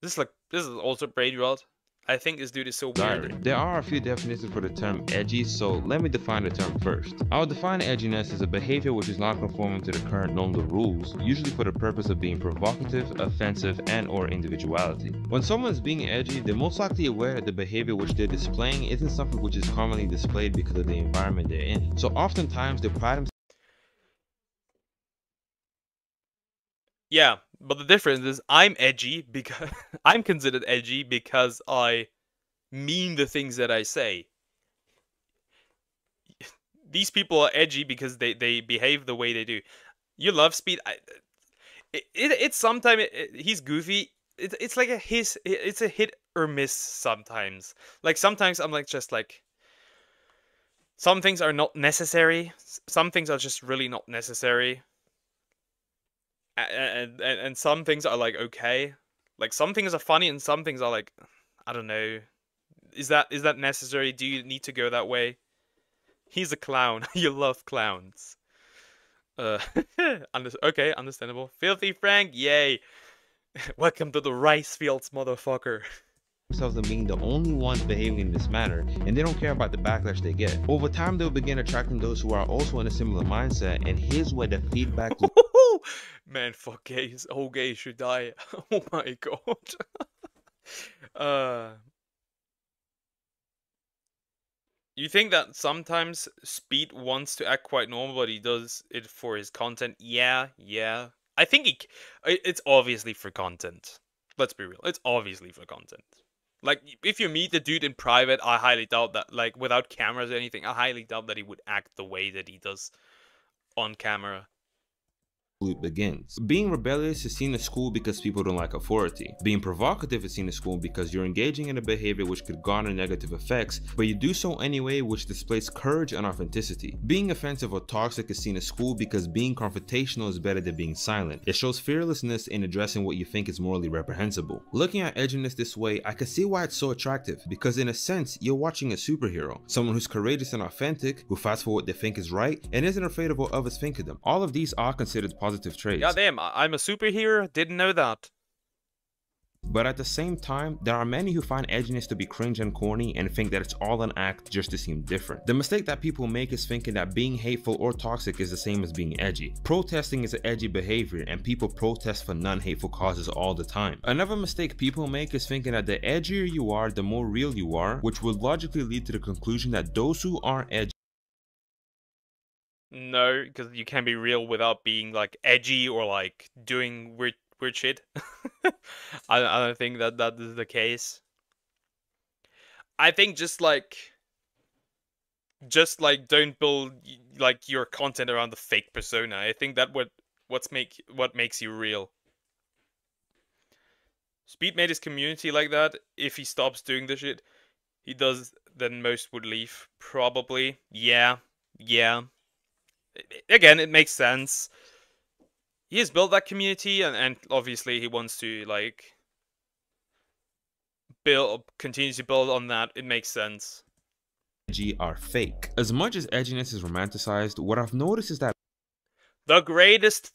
This is also Braid Rod. I think this dude is so weird. There are a few definitions for the term edgy, so let me define the term first. I would define edginess as a behavior which is not conforming to the current norms or rules, usually for the purpose of being provocative, offensive, and or individuality. When someone is being edgy, they're most likely aware that the behavior which they're displaying isn't something which is commonly displayed because of the environment they're in. So oftentimes they pride themselves. Yeah, but the difference is I'm edgy because I'm considered edgy because I mean the things that I say. These people are edgy because they behave the way they do. You love Speed. It's sometimes he's goofy. It's like it's a hit or miss sometimes. Like sometimes I'm like just like some things are not necessary. Some things are just really not necessary. And some things are like okay, like some things are funny and some things are like, I don't know, is that necessary? Do you need to go that way? He's a clown. You love clowns. Okay, understandable. Filthy Frank, yay. Welcome to the rice fields, motherfucker. Themselves as being the only ones behaving in this manner, and they don't care about the backlash they get. Over time, they'll begin attracting those who are also in a similar mindset, and here's where the feedback... Man, fuck gays. All gays should die. Oh my god. You think that sometimes Speed wants to act quite normal, but he does it for his content? Yeah. I think it's obviously for content. Let's be real. It's obviously for content. Like, if you meet the dude in private, I highly doubt that, like, without cameras or anything, I highly doubt that he would act the way that he does on camera. Loop begins. Being rebellious is seen in school because people don't like authority. Being provocative is seen in school because you're engaging in a behavior which could garner negative effects, but you do so anyway, which displays courage and authenticity. Being offensive or toxic is seen in school because being confrontational is better than being silent. It shows fearlessness in addressing what you think is morally reprehensible. Looking at edginess this way, I can see why it's so attractive, because in a sense, you're watching a superhero. Someone who's courageous and authentic, who fights for what they think is right, and isn't afraid of what others think of them. All of these are considered positive traits. God damn, I'm a superhero? Didn't know that. But at the same time, there are many who find edginess to be cringe and corny and think that it's all an act just to seem different. The mistake that people make is thinking that being hateful or toxic is the same as being edgy. Protesting is an edgy behavior, and people protest for non-hateful causes all the time. Another mistake people make is thinking that the edgier you are, the more real you are, which would logically lead to the conclusion that those who are edgy... No, because you can't be real without being like edgy or like doing weird shit. I don't think that is the case. I think just like don't build like your content around the fake persona. I think that what makes you real. Speed made his community like that. If he stops doing the shit he does, then most would leave. Probably. Yeah. Again, it makes sense. He has built that community, and obviously he wants to like continue to build on that. It makes sense. Edgy are fake. As much as edginess is romanticized, what I've noticed is that The greatest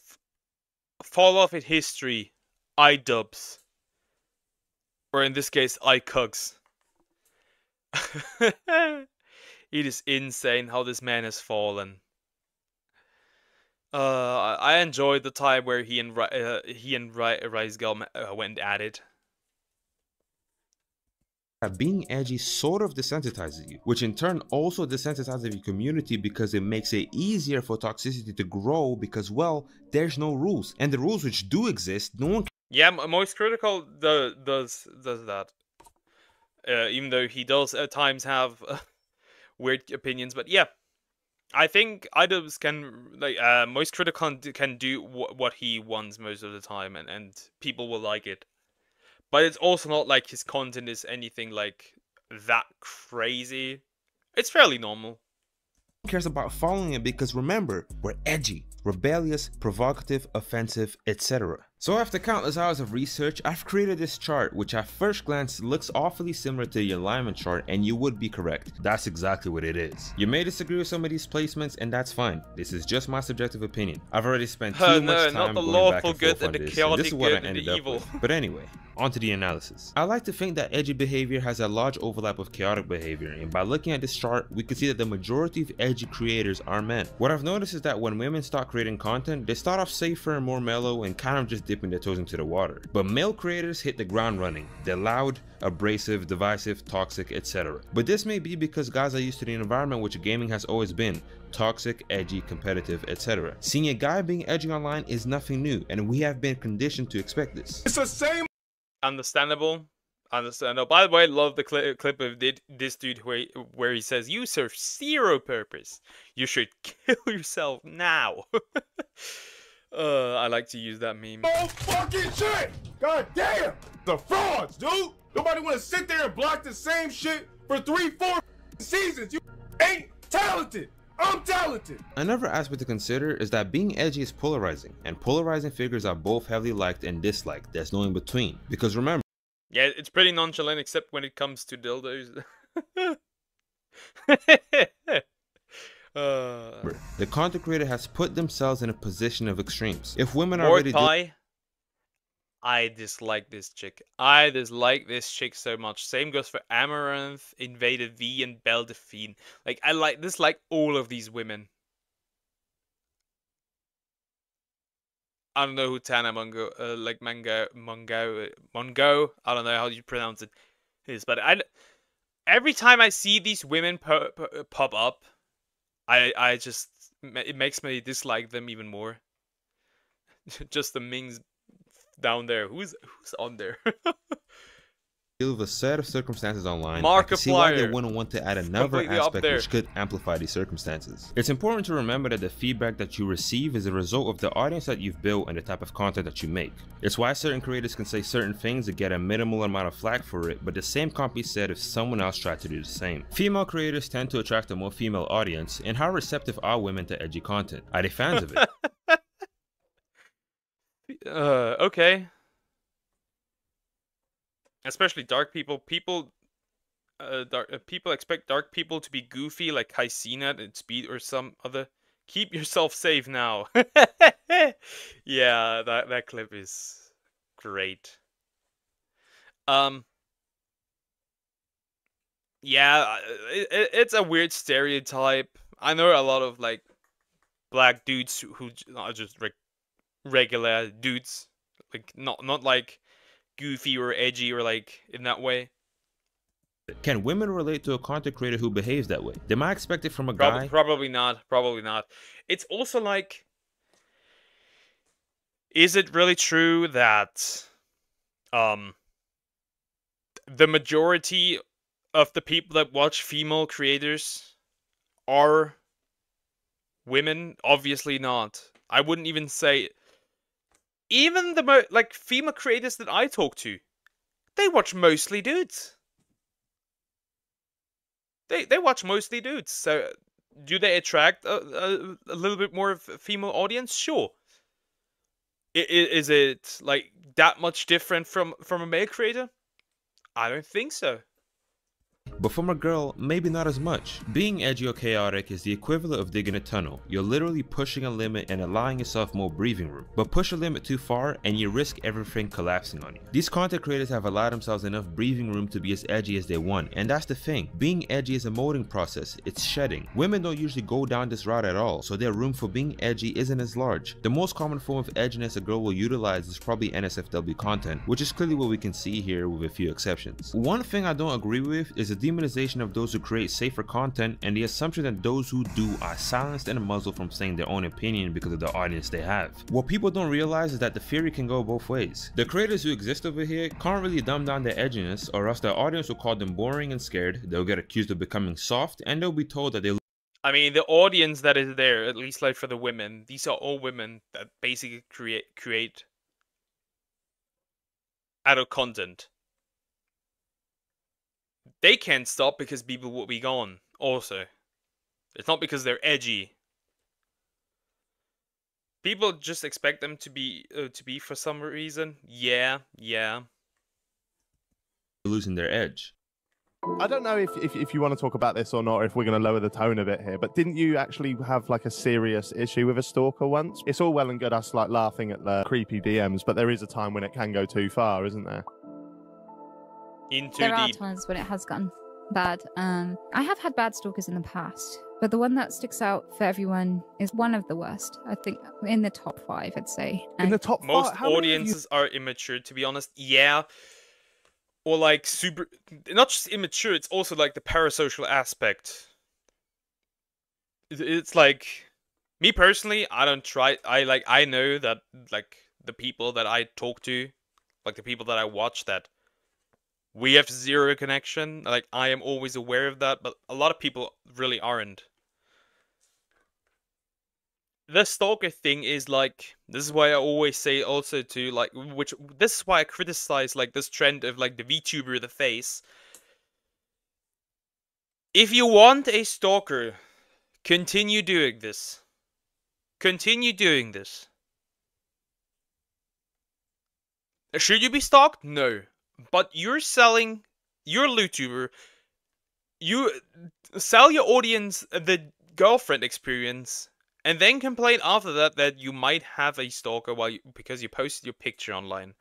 fall off in history, iDubbbz. Or in this case, iCugs. It is insane how this man has fallen. I enjoyed the time where he and Reisgel went at it. Being edgy sort of desensitizes you, which in turn also desensitizes your community because it makes it easier for toxicity to grow because, well, there's no rules. And the rules which do exist, no one can. Yeah, Moist Critical does that. Even though he does at times have weird opinions, but yeah. I think iDubbbz can, like, Moist Critical can do what he wants most of the time, and people will like it. But it's also not like his content is anything like that crazy. It's fairly normal. Cares about following it because remember, we're edgy, rebellious, provocative, offensive, etc. So after countless hours of research, I've created this chart which at first glance looks awfully similar to the alignment chart, and you would be correct. That's exactly what it is. You may disagree with some of these placements, and that's fine. This is just my subjective opinion. I've already spent too much time going back and forth on this, and this is what I ended up with. But anyway, onto the analysis. I like to think that edgy behavior has a large overlap with chaotic behavior, and by looking at this chart, we can see that the majority of edgy creators are men. What I've noticed is that when women start creating content, they start off safer and more mellow and kind of just dipping their toes into the water. But male creators hit the ground running. They're loud, abrasive, divisive, toxic, etc. But this may be because guys are used to the environment which gaming has always been. Toxic, edgy, competitive, etc. Seeing a guy being edgy online is nothing new, and we have been conditioned to expect this. It's the same. Understandable. Understandable. By the way, I love the clip of this dude where he says, "You serve zero purpose. You should kill yourself now." I like to use that meme. Oh fucking shit! God damn! The frauds, dude! Nobody wanna sit there and block the same shit for 3-4 seasons. You ain't talented! I'm talented! Another aspect to consider is that being edgy is polarizing, and polarizing figures are both heavily liked and disliked. There's no in between. Because remember, yeah, it's pretty nonchalant except when it comes to dildos. the content creator has put themselves in a position of extremes. If women are ready to... I dislike this chick. I dislike this chick so much. Same goes for Amaranth, Invaded V, and Belle Delphine. Like, I dislike all of these women. I don't know who Tana Mongo, Mongo, I don't know how you pronounce it, is, but every time I see these women pop up, it makes me dislike them even more. Just the Mings down there. Who's on there? Deal with a set of circumstances online. I can see why they wouldn't want to add another aspect which could amplify these circumstances. It's important to remember that the feedback that you receive is a result of the audience that you've built and the type of content that you make. It's why certain creators can say certain things to get a minimal amount of flack for it, but the same can't be said if someone else tried to do the same. Female creators tend to attract a more female audience, and how receptive are women to edgy content? Are they fans of it? Okay. Especially dark people. People expect dark people to be goofy like Hycina and Speed or some other. Keep yourself safe now. Yeah, that clip is great. Yeah, it's a weird stereotype. I know a lot of like black dudes who are just regular dudes, like not like goofy or edgy or like in that way. Can women relate to a content creator who behaves that way? They might expect it from a guy. Probably not. Probably not. It's also like, is it really true that the majority of the people that watch female creators are women? Obviously not. I wouldn't even say. Even the like female creators that I talk to, they watch mostly dudes. They watch mostly dudes. So do they attract a little bit more of a female audience? Sure. Is it like that much different from a male creator? I don't think so. But from a girl, maybe not as much. Being edgy or chaotic is the equivalent of digging a tunnel. You're literally pushing a limit and allowing yourself more breathing room. But push a limit too far and you risk everything collapsing on you. These content creators have allowed themselves enough breathing room to be as edgy as they want, and that's the thing. Being edgy is a molding process, it's shedding. Women don't usually go down this route at all, so their room for being edgy isn't as large. The most common form of edginess a girl will utilize is probably NSFW content, which is clearly what we can see here with a few exceptions. One thing I don't agree with is the demonization of those who create safer content and the assumption that those who do are silenced and muzzled from saying their own opinion because of the audience they have. What people don't realize is that the theory can go both ways. The creators who exist over here can't really dumb down their edginess, or else their audience will call them boring and scared, they'll get accused of becoming soft, and they'll be told that they I mean, the audience that is there, at least like for the women, these are all women that basically create adult content. They can't stop because people will be gone. Also, it's not because they're edgy. People just expect them to be for some reason. Yeah. losing their edge. I don't know if you want to talk about this or not, or if we're going to lower the tone a bit here, but didn't you actually have like a serious issue with a stalker once? It's all well and good us like laughing at the creepy DMs, but there is a time when it can go too far, isn't there? There are times when it has gotten bad. I have had bad stalkers in the past, but the one that sticks out for everyone is one of the worst. I think in the top 5, I'd say. In the top 5? Most audiences are immature, to be honest. Yeah. Or like super, not just immature, it's also like the parasocial aspect. It's like, me personally, I don't try, I know that like the people that I talk to, like the people that I watch, that we have zero connection. Like, I am always aware of that, but a lot of people really aren't. The stalker thing is like, this is why I always say also to like, this is why I criticize like this trend of like the VTuber the face. If you want a stalker, continue doing this. Continue doing this. Should you be stalked? No. But you're a YouTuber. You sell your audience the girlfriend experience. And then complain after that you might have a stalker because you posted your picture online.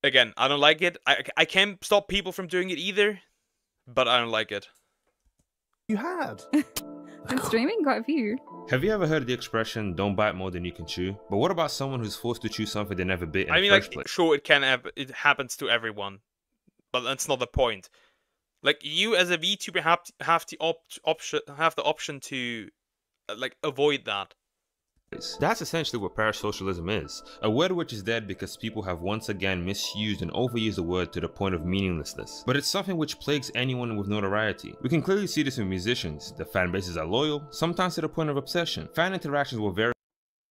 Again, I don't like it. I can't stop people from doing it either, but I don't like it. You had? Been streaming quite a few. Have you ever heard the expression, don't bite more than you can chew? But what about someone who's forced to chew something they never bit in the first place? Sure, it happens to everyone. But that's not the point. Like, you as a VTuber have the option to like avoid that. That's essentially what parasocialism is. A word which is dead because people have once again misused and overused the word to the point of meaninglessness. But it's something which plagues anyone with notoriety. We can clearly see this with musicians. The fan bases are loyal, sometimes to the point of obsession. Fan interactions will vary.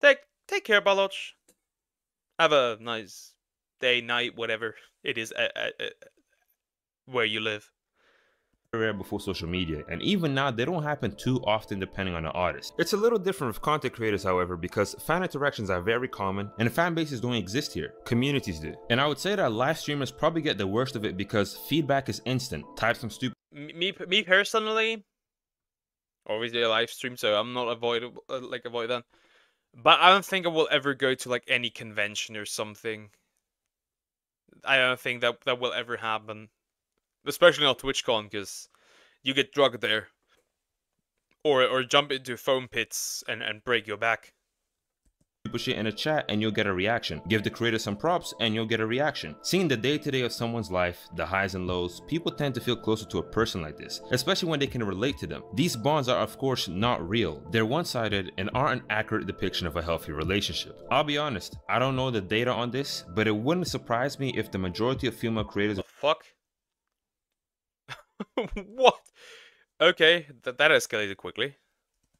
Take care, Baloch. Have a nice day, night, whatever it is where you live. Rare before social media, and even now they don't happen too often depending on the artist. It's a little different with content creators, however, because fan interactions are very common and fan bases don't exist here, communities do. And I would say that live streamers probably get the worst of it because feedback is instant. Type some stupid. Me personally, always do a live stream, so I'm not avoid that. But I don't think I will ever go to like any convention or something. I don't think that will ever happen. Especially not TwitchCon, because you get drugged there. Or jump into foam pits and break your back. Shit in a chat and you'll get a reaction. Give the creator some props and you'll get a reaction. Seeing the day-to-day of someone's life, the highs and lows, people tend to feel closer to a person like this, especially when they can relate to them. These bonds are of course not real. They're one-sided and aren't an accurate depiction of a healthy relationship. I'll be honest, I don't know the data on this, but it wouldn't surprise me if the majority of female creators— Fuck? What? Okay, that escalated quickly.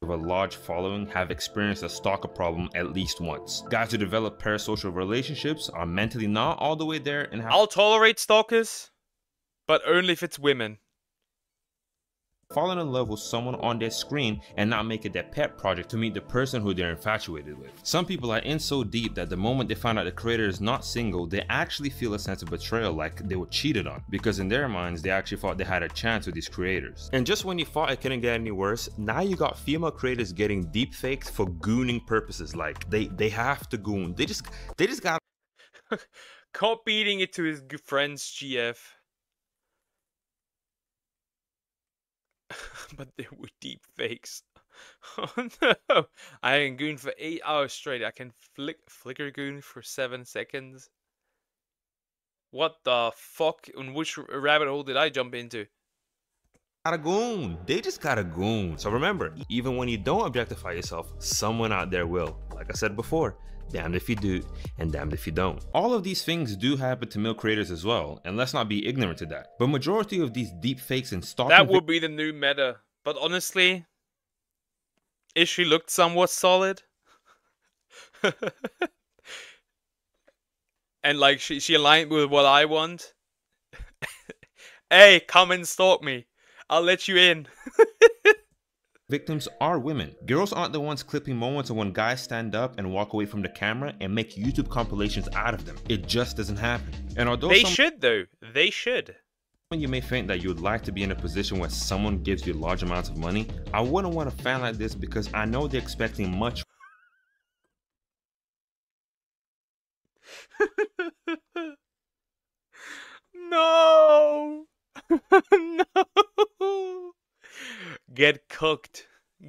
With a large following have experienced a stalker problem at least once. Guys who develop parasocial relationships are mentally not all the way there and have— I'll tolerate stalkers, but only if it's women. falling in love with someone on their screen and not make it their pet project to meet the person who they're infatuated with. Some people are in so deep that the moment they find out the creator is not single, they actually feel a sense of betrayal, like they were cheated on, because in their minds they actually thought they had a chance with these creators. And just when you thought it couldn't get any worse, now you got female creators getting deepfaked for gooning purposes. Like they have to goon. They just got caught beating it to his friend's GF. But they were deep fakes. Oh no! I can goon for 8 hours straight. I can flicker goon for 7 seconds. What the fuck? And which rabbit hole did I jump into? Gotta goon. They just gotta goon. So remember, even when you don't objectify yourself, someone out there will. Like I said before, damned if you do and damned if you don't. All of these things do happen to male creators as well, and let's not be ignorant to that. But majority of these deep fakes and stalking, that would be the new meta. But honestly, if she looked somewhat solid, and like she aligned with what I want, hey, come and stalk me. I'll let you in. victims are women. Girls aren't the ones clipping moments of when guys stand up and walk away from the camera and make YouTube compilations out of them. It just doesn't happen. And although they should though, they should. You may think that you would like to be in a position where someone gives you large amounts of money. I wouldn't want a fan like this because I know they're expecting much. No! No! Get cooked.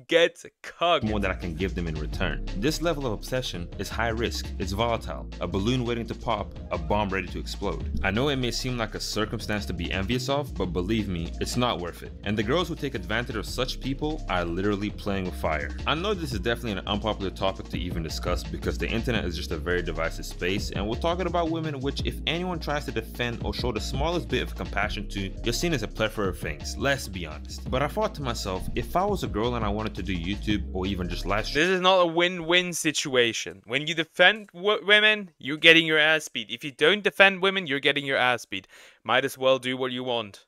Get cooked. More that I can give them in return. This level of obsession is high risk, it's volatile, a balloon waiting to pop, a bomb ready to explode. I know it may seem like a circumstance to be envious of, but believe me, it's not worth it. And the girls who take advantage of such people are literally playing with fire. I know this is definitely an unpopular topic to even discuss because the internet is just a very divisive space, and we're talking about women which if anyone tries to defend or show the smallest bit of compassion to, you're seen as a plethora of things, let's be honest. But I thought to myself, if I was a girl and I wanted to do YouTube or even just live stream. This is not a win-win situation. When you defend women, you're getting your ass beat. If you don't defend women, you're getting your ass beat. Might as well do what you want.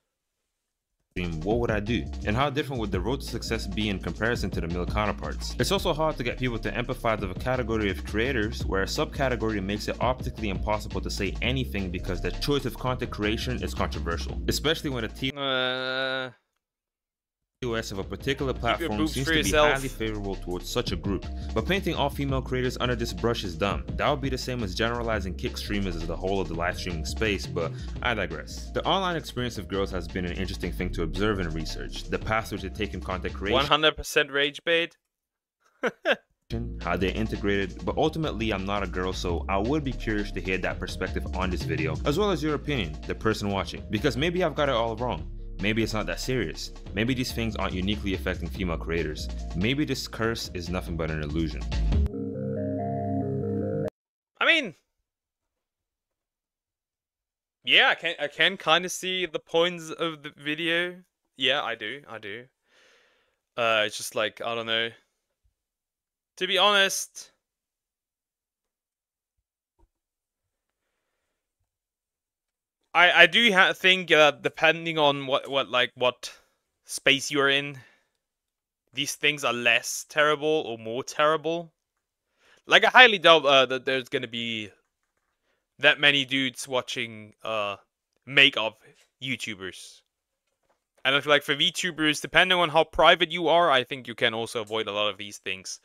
What would I do? And how different would the road to success be in comparison to the male counterparts? It's also hard to get people to empathize with a category of creators where a subcategory makes it optically impossible to say anything because the choice of content creation is controversial. Especially when a team of a particular platform seems to be highly favorable towards such a group, but painting all female creators under this brush is dumb. That would be the same as generalizing kick streamers as the whole of the live streaming space, but I digress. The online experience of girls has been an interesting thing to observe and research. The path which they take in content creation, 100% rage bait. How they're integrated, but ultimately I'm not a girl, so I would be curious to hear that perspective on this video, as well as your opinion, the person watching, because maybe I've got it all wrong. Maybe it's not that serious. Maybe these things aren't uniquely affecting female creators. Maybe this curse is nothing but an illusion. I mean, yeah, I can kind of see the points of the video. Yeah, I do. It's just like, I don't know. To be honest, I do think depending on what space you're in, these things are less terrible or more terrible. Like I highly doubt that there's gonna be that many dudes watching make-up YouTubers. And I feel like for VTubers, depending on how private you are, I think you can also avoid a lot of these things.